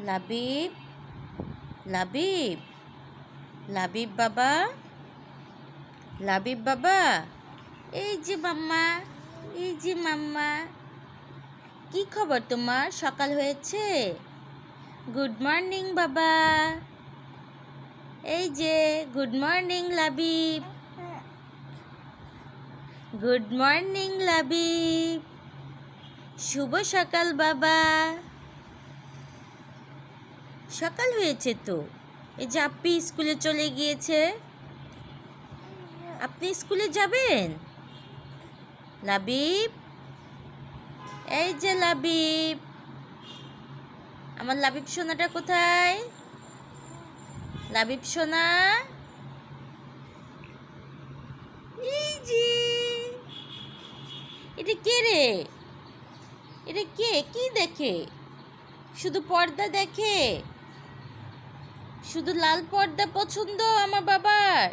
লাবিব, লাবিব, লাবিব বাবা, লাবিব বাবা। এই যে মাম্মা, এই যে মাম্মা। কি খবর তোমার? সকাল হয়েছে? গুড মর্নিং বাবা। এই যে good morning Labib, good morning Labib. শুভ সকাল বাবা। সকাল হয়েছে তো। এই যে আপনি স্কুলে চলে গিয়েছে। আপনি স্কুলে যাবেন? লাবিব, এই যে লাবিব। আমার লাবিব সোনাটা কোথায়? লাবিব সোনা, এই যে। এটা কে রে? এটা কে? কি দেখে? শুধু পর্দা দেখে? শুধু লাল পর্দা পছন্দ আমার বাবার?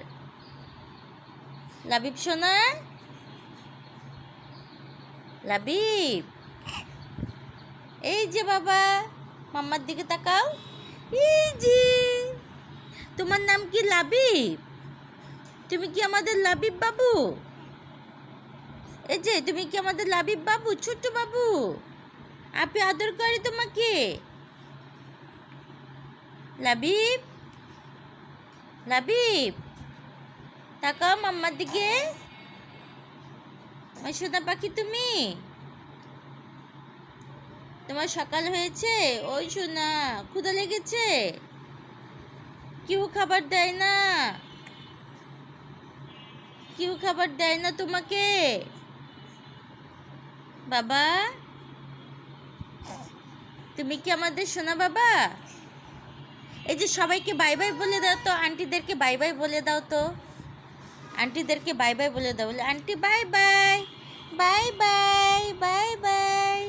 লাবিব সোনা, লাবিব, এই যে বাবা। মাম্মার দিকে তাকাও। এই যে। তোমার নাম কি লাবিব? তুমি কি আমাদের লাবিব বাবু? এই যে তুমি কি আমাদের লাবিব বাবু, ছোট্ট বাবু? আপনি আদর করে তোমাকে? লাবিব, লাবিব, তাকাও মাম্মার দিকে। আমার সোনা পাখি তুমি? তোমার সকাল হয়েছে? ওই সোনা, ক্ষুধা লেগেছে? কেউ খাবার দেয় না? কেউ খাবার দেয় না তোমাকে? বাবা, তুমি কি আমাদের সোনা বাবা? এই যে সবাইকে বাই বাই বলে দাও তো, আন্টিদেরকে বাই বাই বলে দাও তো। আন্টিদেরকে বাই বাই বলে দাও। বলে aunty bye bye, bye bye, bye bye.